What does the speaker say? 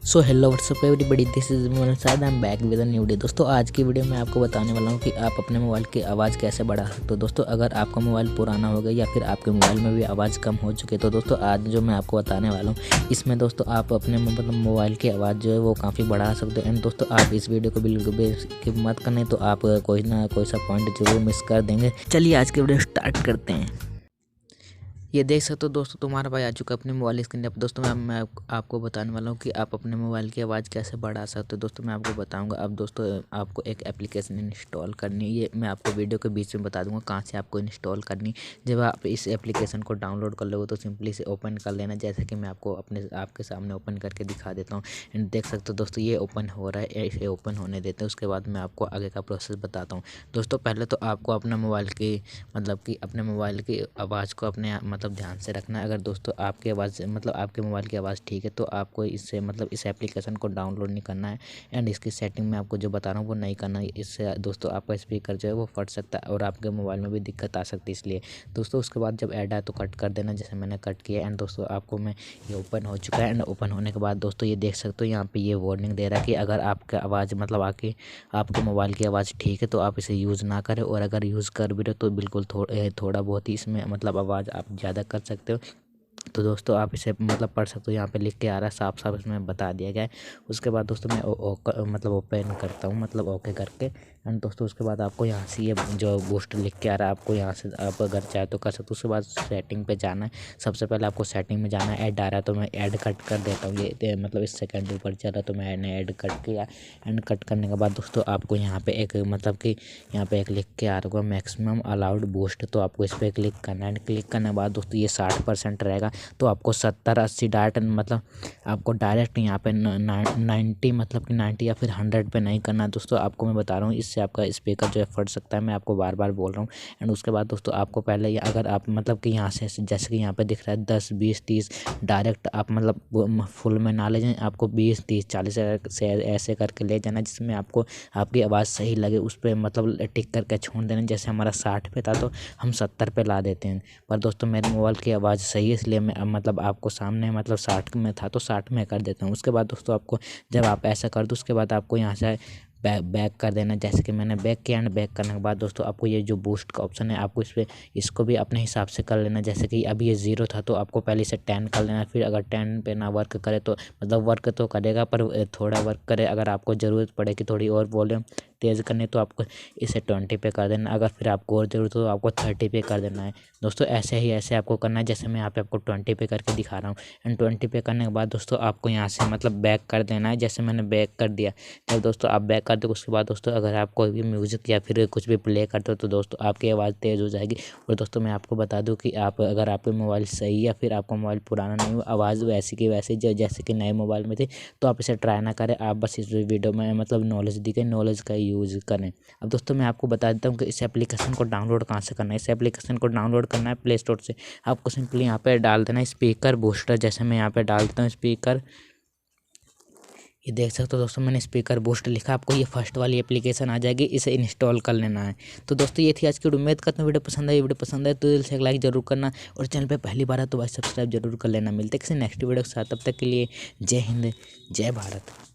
So hello what's up everybody, this is Vimal Nishad. I am back with a new video. दोस्तों आज की video में आपको बताने वाला हूँ कि आप अपने मोबाइल की आवाज़ कैसे बढ़ा सकते हो। दोस्तों अगर आपका मोबाइल पुराना हो गया या फिर आपके मोबाइल में भी आवाज़ कम हो चुकी है तो दोस्तों आज जो मैं आपको बताने वाला हूँ इसमें दोस्तों आप अपने मतलब मोबाइल की आवाज़ जो है वो काफ़ी बढ़ा सकते हो। एंड दोस्तों आप इस वीडियो को बिल्कुल भी स्किप मत करने, तो आप कोई ना कोई सा पॉइंट जरूर मिस कर देंगे। चलिए आज की वीडियो स्टार्ट करते हैं। ये देख सकते हो दोस्तों, तुम्हारा भाई आ चुका है अपने मोबाइल स्क्रीन पर। दोस्तों मैं आपको बताने वाला हूँ कि आप अपने मोबाइल की आवाज़ कैसे बढ़ा सकते हो। दोस्तों मैं आपको बताऊंगा। अब दोस्तों आपको एक एप्लीकेशन इंस्टॉल करनी है। ये मैं आपको वीडियो के बीच में बता दूंगा कहाँ से आपको इंस्टॉल करनी। जब आप इस एप्लीकेशन को डाउनलोड कर लोगे तो सिंपली से ओपन कर लेना, जैसे कि मैं आपको आपके सामने ओपन करके दिखा देता हूँ। एंड देख सकते हो दोस्तों ये ओपन हो रहा है, इसे ओपन होने देते हैं। उसके बाद मैं आपको आगे का प्रोसेस बताता हूँ। दोस्तों पहले तो आपको अपने मोबाइल की अपने मोबाइल की आवाज़ को अपने ध्यान से रखना है। अगर दोस्तों आपकी आवाज़ आपके मोबाइल की आवाज़ ठीक है तो आपको इससे इस एप्लीकेशन को डाउनलोड नहीं करना है। एंड इसकी सेटिंग में आपको जो बता रहा हूँ वो नहीं करना है। इससे दोस्तों आपका स्पीकर जो है वो फट सकता है और आपके मोबाइल में भी दिक्कत आ सकती है। इसलिए दोस्तों उसके बाद जब ऐड आए तो कट कर देना, जैसे मैंने कट किया। एंड दोस्तों आपको मैं ये ओपन हो चुका है। एंड ओपन होने के बाद दोस्तों ये देख सकते हो यहाँ पे ये वार्निंग दे रहा है कि अगर आपका आवाज़ आपके मोबाइल की आवाज़ ठीक है तो आप इसे यूज़ ना करें, और अगर यूज़ कर भी रहे हो तो बिल्कुल थोड़ा बहुत ही इसमें आवाज़ आप ज़्यादा कर सकते हो। तो दोस्तों आप इसे पढ़ सकते हो। यहाँ पे लिख के आ रहा है, साफ साफ इसमें बता दिया गया है। उसके बाद दोस्तों मैं ओपन करता हूँ ओके करके। एंड दोस्तों उसके बाद आपको यहाँ से ये जो बूस्ट लिख के आ रहा है, आपको यहाँ से आप अगर चाहे तो कर सकते हो। उसके बाद सेटिंग पे जाना है। सबसे पहले आपको सेटिंग में जाना है। ऐड आ रहा है तो मैं ऐड कट कर देता हूँ। ये इस सेकंड ऊपर चल रहा है तो मैंने ऐड कट किया। एंड कट करने के बाद दोस्तों आपको यहाँ पे एक यहाँ पे एक लिख के आ रहा है मैक्सिमम अलाउड बूस्ट, तो आपको इस पर क्लिक करना है। एंड क्लिक करने के बाद दोस्तों ये 60% रहेगा, तो आपको 70-80 डायरेक्ट आपको डायरेक्ट यहाँ पे 90 या फिर 100 पे नहीं करना दोस्तों। आपको मैं बता रहा हूँ इससे आपका स्पीकर जो है फट सकता है, मैं आपको बार बार बोल रहा हूँ। एंड उसके बाद दोस्तों आपको पहले अगर आप कि यहाँ से जैसे कि यहाँ पे दिख रहा है 10 20 30 डायरेक्ट आप फुल में ना ले जाएं, आपको 20 30 40 से ऐसे करके ले जाना जिसमें आपको आपकी आवाज़ सही लगे। उस पर टिक करके छोड़ देना। जैसे हमारा 60 पे था तो हम 70 पे ला देते हैं। पर दोस्तों मेरे मोबाइल की आवाज़ सही है इसलिए मैं आपको सामने 60 में था तो 60 में कर देता हूँ। उसके बाद दोस्तों आपको जब आप ऐसा कर दो उसके बाद आपको यहाँ से बैक कर देना, जैसे कि मैंने बैक किया। एंड बैक करने के बाद दोस्तों आपको ये जो बूस्ट का ऑप्शन है आपको इसको भी अपने हिसाब से कर लेना। जैसे कि अभी ये 0 था तो आपको पहले से 10 कर लेना। फिर अगर 10 पे ना वर्क करे तो वर्क तो करेगा पर थोड़ा वर्क करे। अगर आपको ज़रूरत पड़े कि थोड़ी और वॉल्यूम तेज़ करने तो आपको इसे 20 पे कर देना। अगर फिर आपको और ज़रूरत हो तो आपको 30 पे कर देना है। दोस्तों ऐसे आपको करना है, जैसे मैं यहाँ पे आपको 20 पे करके दिखा रहा हूँ। एंड 20 पे करने के बाद दोस्तों आपको यहाँ से बैक कर देना है, जैसे मैंने बैक कर दिया। जब दोस्तों आप बैक कर दो उसके बाद दोस्तों अगर आप कोई भी म्यूज़िक या फिर कुछ भी प्ले करते हो तो दोस्तों आपकी आवाज़ तेज़ हो जाएगी। और दोस्तों मैं आपको बता दूं कि अगर आपके मोबाइल सही है या फिर आपका मोबाइल पुराना नहीं हो, आवाज़ वैसी की वैसी जैसे कि नए मोबाइल में थी, तो आप इसे ट्राई ना करें। आप बस इस वीडियो में नॉलेज दी गई नॉलेज का यूज़ करें। अब दोस्तों मैं आपको बता देता हूँ कि इस एप्लीकेशन को डाउनलोड कहाँ से करना है। इस एप्लीकेशन को डाउनलोड करना है प्ले स्टोर से। आपको सिंपली यहाँ पे डाल देना है स्पीकर बूस्टर, जैसे मैं यहाँ पे डाल देता हूँ स्पीकर। ये देख सकते हो दोस्तों मैंने स्पीकर बूस्ट लिखा, आपको ये फर्स्ट वाली एप्लीकेशन आ जाएगी, इसे इंस्टॉल कर लेना है। तो दोस्तों ये थी आज की उम्मीद करता हूँ वीडियो पसंद है तो दिल से एक लाइक जरूर करना, और चैनल पे पहली बार है तो भाई सब्सक्राइब जरूर कर लेना। मिलते किसी नेक्स्ट वीडियो के साथ, तब तक के लिए जय हिंद जय भारत।